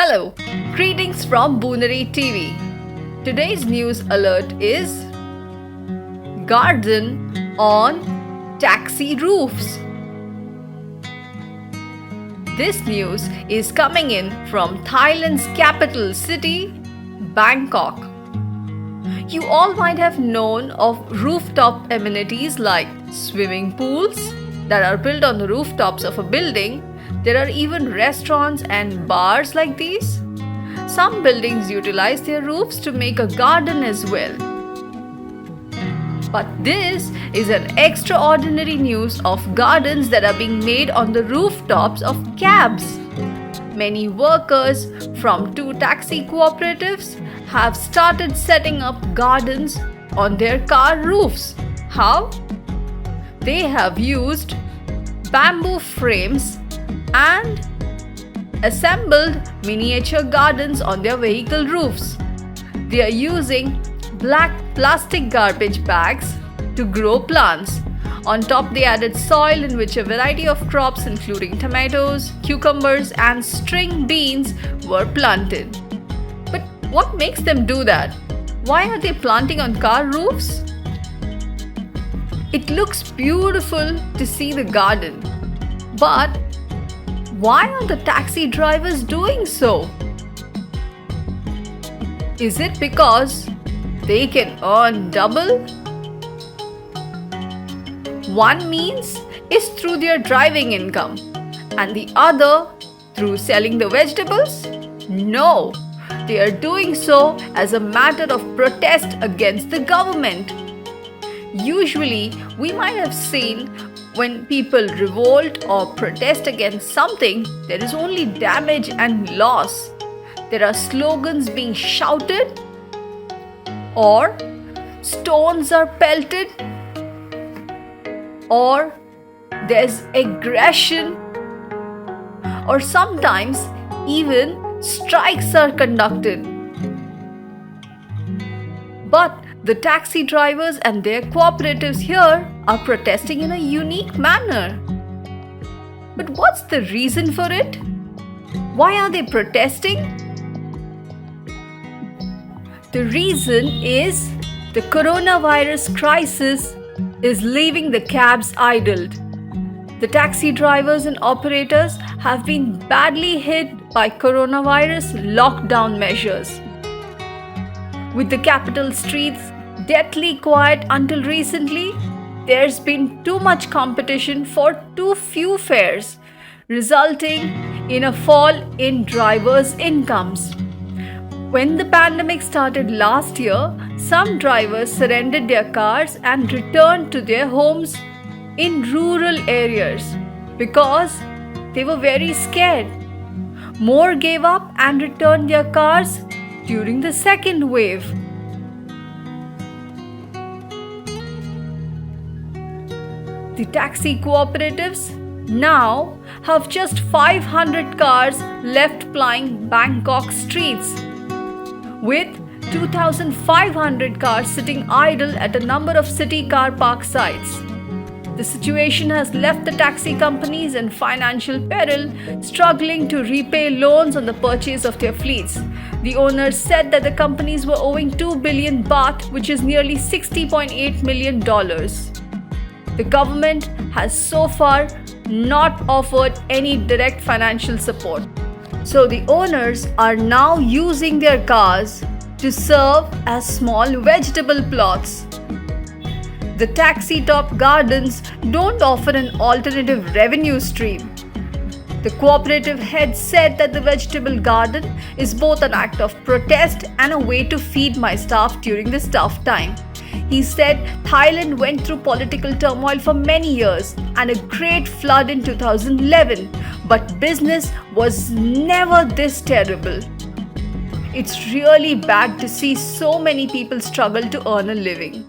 Hello, greetings from Booneri TV. Today's news alert is garden on taxi roofs. This news is coming in from Thailand's capital city, Bangkok. You all might have known of rooftop amenities like swimming pools that are built on the rooftops of a building. There are even restaurants and bars like these. Some buildings utilize their roofs to make a garden as well. But this is an extraordinary news of gardens that are being made on the rooftops of cabs. Many workers from 2 taxi cooperatives have started setting up gardens on their car roofs. How? They have used bamboo frames and assembled miniature gardens on their vehicle roofs. They are using black plastic garbage bags to grow plants. On top, they added soil in which a variety of crops including tomatoes, cucumbers, and string beans were planted. But what makes them do that? Why are they planting on car roofs? It looks beautiful to see the garden, but why are the taxi drivers doing so? Is it because they can earn double? One means is through their driving income and the other through selling the vegetables? No, they are doing so as a matter of protest against the government. Usually, we might have seen when people revolt or protest against something, there is only damage and loss. There are slogans being shouted, or stones are pelted, or there's aggression, or sometimes even strikes are conducted. But the taxi drivers and their cooperatives here are protesting in a unique manner. But what's the reason for it? Why are they protesting? The reason is the coronavirus crisis is leaving the cabs idled. The taxi drivers and operators have been badly hit by coronavirus lockdown measures. With the capital streets deathly quiet until recently, there's been too much competition for too few fares, resulting in a fall in drivers' incomes. When the pandemic started last year, some drivers surrendered their cars and returned to their homes in rural areas because they were very scared. More gave up and returned their cars during the second wave. The taxi cooperatives now have just 500 cars left plying Bangkok streets, with 2,500 cars sitting idle at a number of city car park sites. The situation has left the taxi companies in financial peril, struggling to repay loans on the purchase of their fleets. The owners said that the companies were owing 2 billion baht, which is nearly $60.8 million. The government has so far not offered any direct financial support. So the owners are now using their cars to serve as small vegetable plots. The taxi top gardens don't offer an alternative revenue stream. The cooperative head said that the vegetable garden is both an act of protest and a way to feed my staff during this tough time. He said Thailand went through political turmoil for many years and a great flood in 2011, but business was never this terrible. It's really bad to see so many people struggle to earn a living.